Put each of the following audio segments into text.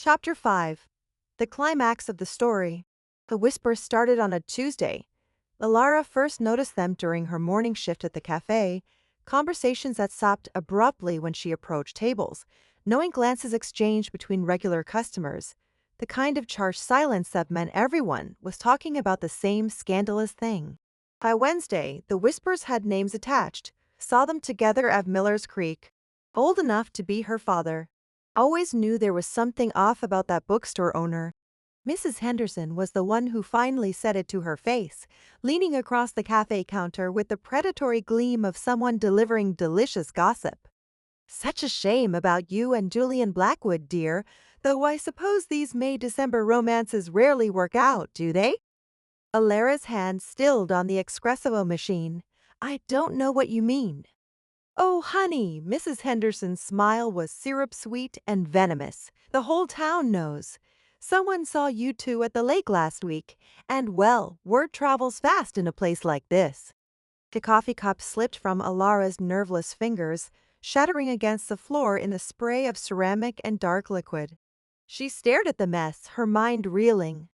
Chapter 5. The climax of the story. The whispers started on a Tuesday. Lara first noticed them during her morning shift at the cafe, conversations that stopped abruptly when she approached tables, knowing glances exchanged between regular customers, the kind of charged silence that meant everyone was talking about the same scandalous thing. By Wednesday, the whispers had names attached, saw them together at Miller's Creek. Old enough to be her father. Always knew there was something off about that bookstore owner. Mrs. Henderson was the one who finally said it to her face, leaning across the cafe counter with the predatory gleam of someone delivering delicious gossip. Such a shame about you and Julian Blackwood, dear, though I suppose these May-December romances rarely work out, do they? Alara's hand stilled on the espresso machine. I don't know what you mean. Oh, honey, Mrs. Henderson's smile was syrup-sweet and venomous. The whole town knows. Someone saw you two at the lake last week, and well, word travels fast in a place like this. The coffee cup slipped from Alara's nerveless fingers, shattering against the floor in a spray of ceramic and dark liquid. She stared at the mess, her mind reeling.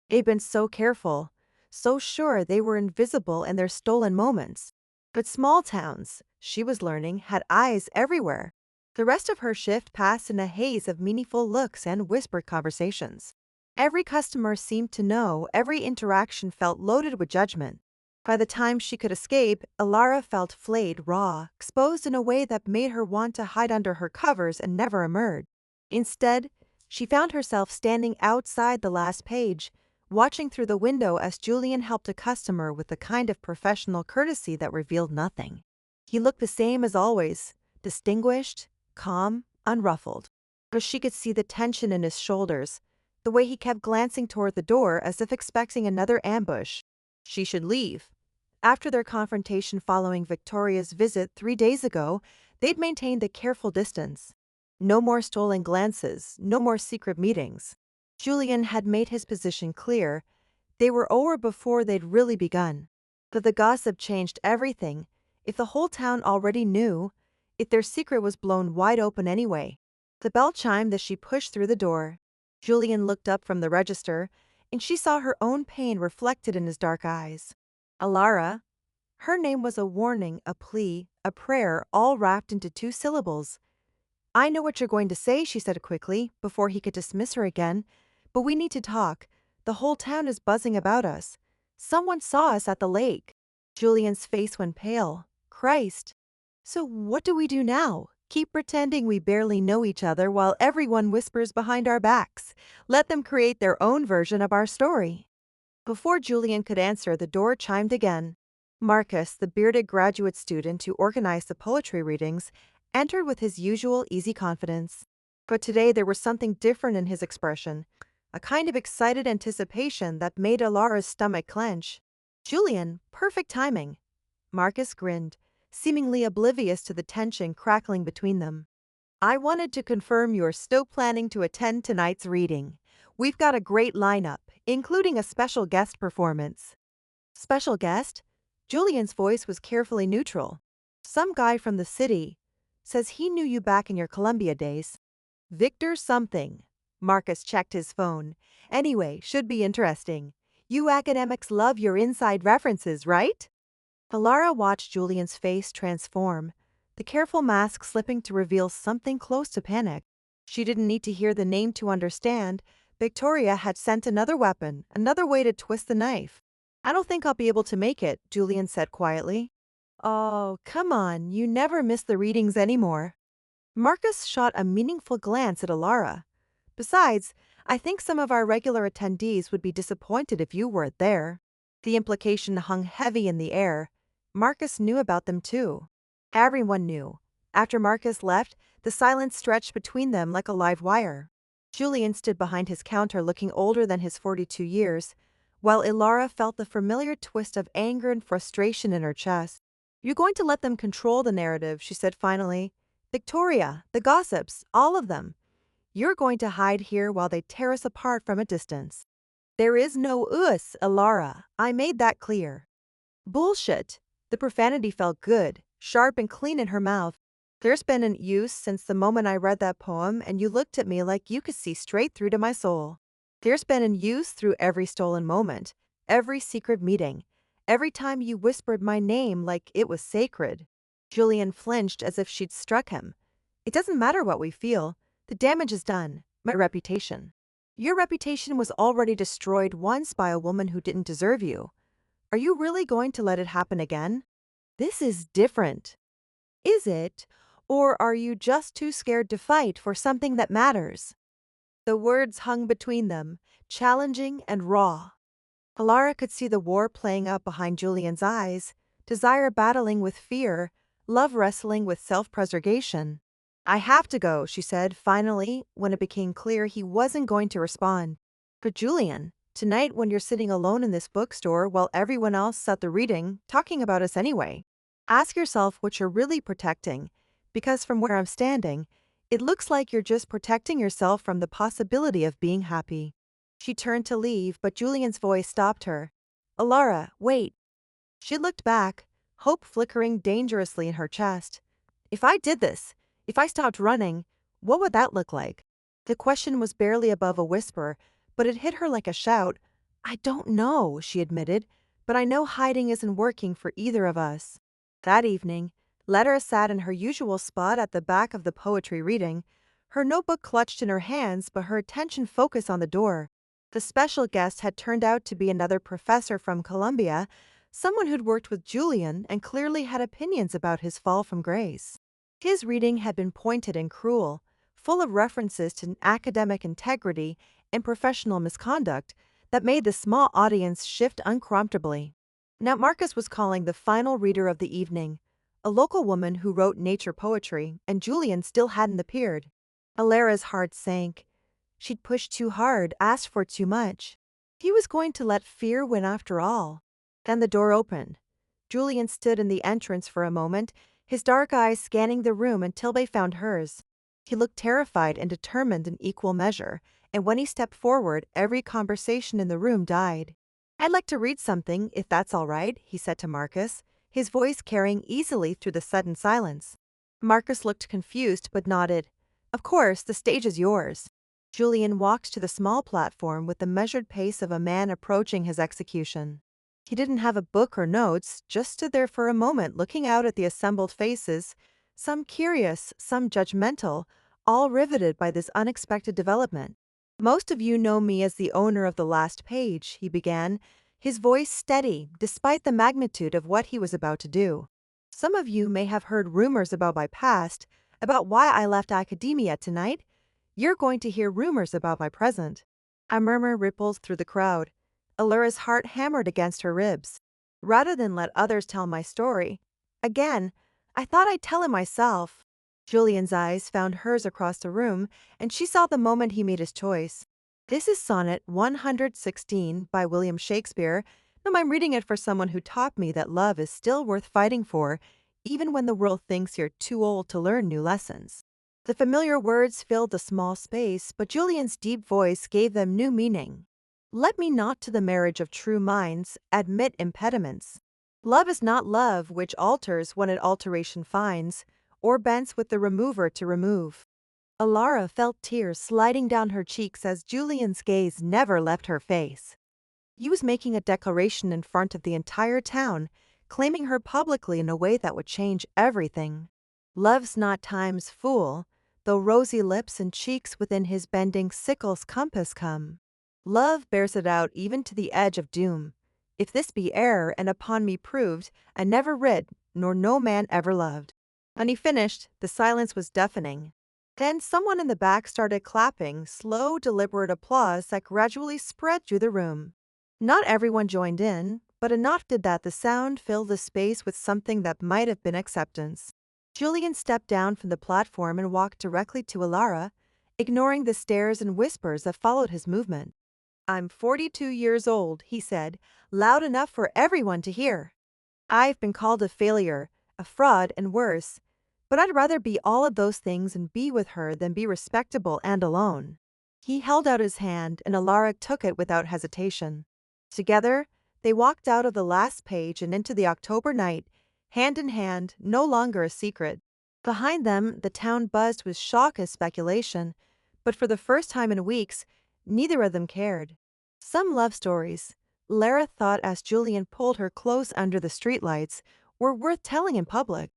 They'd been so careful, so sure they were invisible in their stolen moments. But small towns, she was learning, had eyes everywhere. The rest of her shift passed in a haze of meaningful looks and whispered conversations. Every customer seemed to know, every interaction felt loaded with judgment. By the time she could escape, Alara felt flayed raw, exposed in a way that made her want to hide under her covers and never emerge. Instead, she found herself standing outside the last page, watching through the window as Julian helped a customer with the kind of professional courtesy that revealed nothing. He looked the same as always, distinguished, calm, unruffled. But she could see the tension in his shoulders, the way he kept glancing toward the door as if expecting another ambush. She should leave. After their confrontation following Victoria's visit 3 days ago, they'd maintained a careful distance. No more stolen glances, no more secret meetings. Julian had made his position clear. They were over before they'd really begun. But the gossip changed everything. If the whole town already knew, if their secret was blown wide open anyway. The bell chimed as she pushed through the door. Julian looked up from the register, and she saw her own pain reflected in his dark eyes. Alara. Her name was a warning, a plea, a prayer, all wrapped into 2 syllables. I know what you're going to say, she said quickly, before he could dismiss her again. But we need to talk. The whole town is buzzing about us. Someone saw us at the lake. Julian's face went pale. Christ. So what do we do now? Keep pretending we barely know each other while everyone whispers behind our backs. Let them create their own version of our story. Before Julian could answer, the door chimed again. Marcus, the bearded graduate student who organized the poetry readings, entered with his usual easy confidence. But today there was something different in his expression, a kind of excited anticipation that made Alara's stomach clench. Julian, perfect timing. Marcus grinned, seemingly oblivious to the tension crackling between them. I wanted to confirm you're still planning to attend tonight's reading. We've got a great lineup, including a special guest performance. Special guest? Julian's voice was carefully neutral. Some guy from the city. Says he knew you back in your Columbia days. Victor something. Marcus checked his phone. Anyway, should be interesting. You academics love your inside references, right? Alara watched Julian's face transform, the careful mask slipping to reveal something close to panic. She didn't need to hear the name to understand. Victoria had sent another weapon, another way to twist the knife. I don't think I'll be able to make it, Julian said quietly. Oh, come on, you never miss the readings anymore. Marcus shot a meaningful glance at Alara. Besides, I think some of our regular attendees would be disappointed if you weren't there. The implication hung heavy in the air. Marcus knew about them too. Everyone knew. After Marcus left, the silence stretched between them like a live wire. Julian stood behind his counter looking older than his 42 years, while Alara felt the familiar twist of anger and frustration in her chest. You're going to let them control the narrative, she said finally. Victoria, the gossips, all of them. You're going to hide here while they tear us apart from a distance. There is no us, Alara. I made that clear. Bullshit. The profanity felt good, sharp and clean in her mouth. There's been an use since the moment I read that poem and you looked at me like you could see straight through to my soul. There's been an use through every stolen moment, every secret meeting, every time you whispered my name like it was sacred. Julian flinched as if she'd struck him. It doesn't matter what we feel. The damage is done. My reputation. Your reputation was already destroyed once by a woman who didn't deserve you. Are you really going to let it happen again? This is different. Is it? Or are you just too scared to fight for something that matters? The words hung between them, challenging and raw. Alara could see the war playing out behind Julian's eyes, desire battling with fear, love wrestling with self-preservation. I have to go, she said, finally, when it became clear he wasn't going to respond. But Julian, tonight when you're sitting alone in this bookstore while everyone else at the reading, talking about us anyway, ask yourself what you're really protecting, because from where I'm standing, it looks like you're just protecting yourself from the possibility of being happy. She turned to leave, but Julian's voice stopped her. Alara, wait. She looked back, hope flickering dangerously in her chest. If I did this, if I stopped running, what would that look like? The question was barely above a whisper, but it hit her like a shout. I don't know, she admitted, but I know hiding isn't working for either of us. That evening, Letta sat in her usual spot at the back of the poetry reading, her notebook clutched in her hands but her attention focused on the door. The special guest had turned out to be another professor from Columbia, someone who'd worked with Julian and clearly had opinions about his fall from grace. His reading had been pointed and cruel, full of references to academic integrity and professional misconduct that made the small audience shift uncomfortably. Now Marcus was calling the final reader of the evening, a local woman who wrote nature poetry, and Julian still hadn't appeared. Alara's heart sank. She'd pushed too hard, asked for too much. He was going to let fear win after all. Then the door opened. Julian stood in the entrance for a moment, his dark eyes scanning the room until they found hers. He looked terrified and determined in equal measure, and when he stepped forward, every conversation in the room died. I'd like to read something, if that's all right, he said to Marcus, his voice carrying easily through the sudden silence. Marcus looked confused but nodded. Of course, the stage is yours. Julian walked to the small platform with the measured pace of a man approaching his execution. He didn't have a book or notes, just stood there for a moment looking out at the assembled faces, some curious, some judgmental, all riveted by this unexpected development. Most of you know me as the owner of the last page, he began, his voice steady despite the magnitude of what he was about to do. Some of you may have heard rumors about my past, about why I left academia tonight. You're going to hear rumors about my present. A murmur rippled through the crowd. Alara's heart hammered against her ribs. Rather than let others tell my story, again, I thought I'd tell it myself. Julian's eyes found hers across the room, and she saw the moment he made his choice. This is Sonnet 116 by William Shakespeare, and I'm reading it for someone who taught me that love is still worth fighting for, even when the world thinks you're too old to learn new lessons. The familiar words filled the small space, but Julian's deep voice gave them new meaning. Let me not to the marriage of true minds admit impediments. Love is not love which alters when it alteration finds, or bends with the remover to remove. Alara felt tears sliding down her cheeks as Julian's gaze never left her face. He was making a declaration in front of the entire town, claiming her publicly in a way that would change everything. Love's not time's fool, though rosy lips and cheeks within his bending sickle's compass come. Love bears it out even to the edge of doom. If this be error, and upon me proved, I never rid, nor no man ever loved. When he finished, the silence was deafening. Then someone in the back started clapping, slow, deliberate applause that gradually spread through the room. Not everyone joined in, but enough did that the sound filled the space with something that might have been acceptance. Julian stepped down from the platform and walked directly to Alara, ignoring the stares and whispers that followed his movement. I'm 42 years old, he said, loud enough for everyone to hear. I've been called a failure, a fraud, and worse, but I'd rather be all of those things and be with her than be respectable and alone. He held out his hand, and Alara took it without hesitation. Together, they walked out of the last page and into the October night, hand in hand, no longer a secret. Behind them, the town buzzed with shock and speculation, but for the first time in weeks, neither of them cared. Some love stories, Lara thought as Julian pulled her close under the streetlights, were worth telling in public.